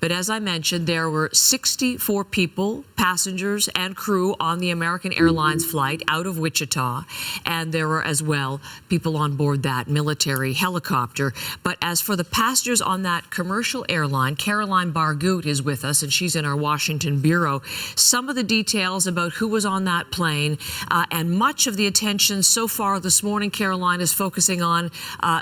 But as I mentioned, there were 64 people, passengers and crew on the American Airlines flight out of Wichita. And there were as well people on board that military helicopter. But as for the passengers on that commercial airline, Caroline Bargut is with us, and she's in our Washington bureau. Some of the details about who was on that plane and much of the attention so far this morning, Caroline, is focusing on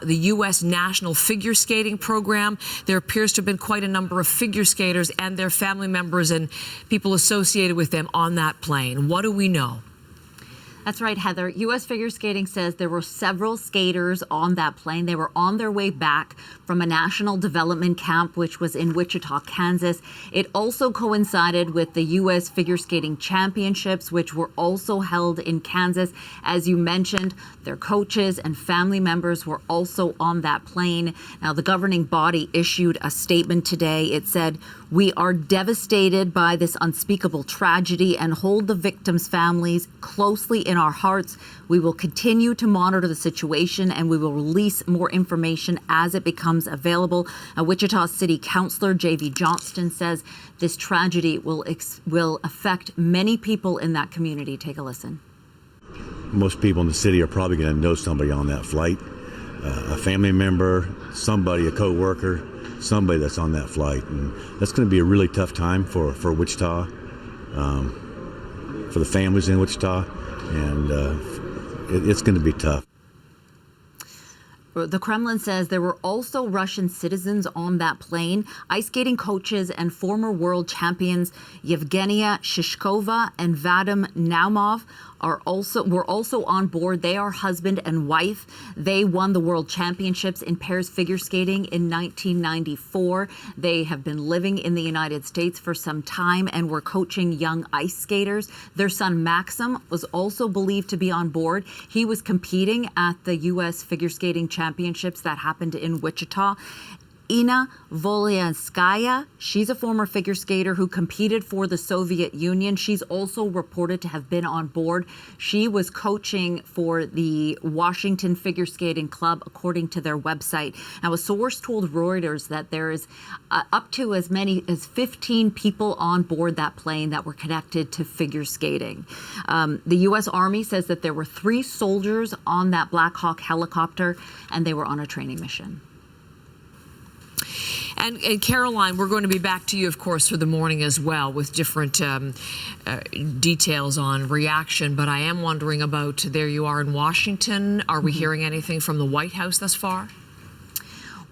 the U.S. national figure skating program. There appears to have been quite a number of figure skaters and their family members and people associated with them on that plane. What do we know? That's right, Heather. U.S. Figure Skating says there were several skaters on that plane. They were on their way back from a national development camp, which was in Wichita, Kansas. It also coincided with the U.S. Figure Skating Championships, which were also held in Kansas. As you mentioned, their coaches and family members were also on that plane. Now, the governing body issued a statement today. It said, "We are devastated by this unspeakable tragedy and hold the victims' families closely in our hearts. We will continue to monitor the situation and we will release more information as it becomes available." Wichita City Councilor J.V. Johnston says this tragedy will affect many people in that community. Take a listen. Most people in the city are probably going to know somebody on that flight, a family member, somebody, a co-worker, somebody that's on that flight. And that's going to be a really tough time for Wichita, for the families in Wichita, and it's going to be tough. The Kremlin says there were also Russian citizens on that plane. Ice skating coaches and former world champions Shishkova and Vadim Naumov were also on board. They are husband and wife. They won the world championships in pairs figure skating in 1994. They have been living in the United States for some time and were coaching young ice skaters. Their son Maxim was also believed to be on board. He was competing at the U.S. Figure Skating Championships that happened in Wichita. Inna Volyanskaya, she's a former figure skater who competed for the Soviet Union. She's also reported to have been on board. She was coaching for the Washington Figure Skating Club, according to their website. Now, a source told Reuters that there is up to as many as 15 people on board that plane that were connected to figure skating. The U.S. Army says that there were 3 soldiers on that Black Hawk helicopter, and they were on a training mission. And Caroline, we're going to be back to you, of course, for the morning as well with different details on reaction. But I am wondering about, there you are in Washington. Are we hearing anything from the White House thus far?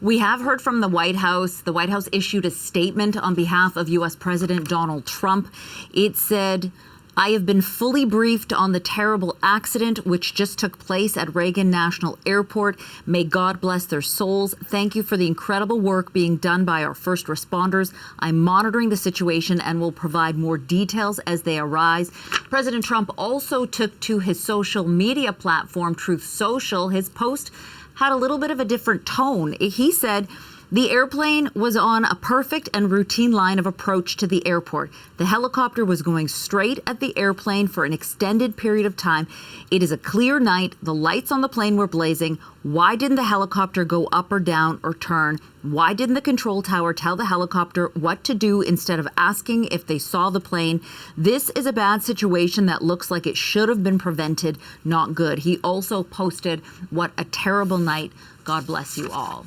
We have heard from the White House. The White House issued a statement on behalf of U.S. President Donald Trump. It said, "I have been fully briefed on the terrible accident which just took place at Reagan National Airport. May God bless their souls. Thank you for the incredible work being done by our first responders. I'm monitoring the situation and will provide more details as they arise." President Trump also took to his social media platform, Truth Social. His post had a little bit of a different tone. He said, "The airplane was on a perfect and routine line of approach to the airport. The helicopter was going straight at the airplane for an extended period of time. It is a clear night. The lights on the plane were blazing. Why didn't the helicopter go up or down or turn? Why didn't the control tower tell the helicopter what to do instead of asking if they saw the plane? This is a bad situation that looks like it should have been prevented. Not good." He also posted, "What a terrible night. God bless you all."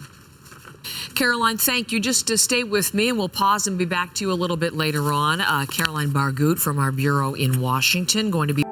Caroline, thank you. Just to stay with me, and we'll pause and be back to you a little bit later on. Caroline Bargut from our bureau in Washington, going to be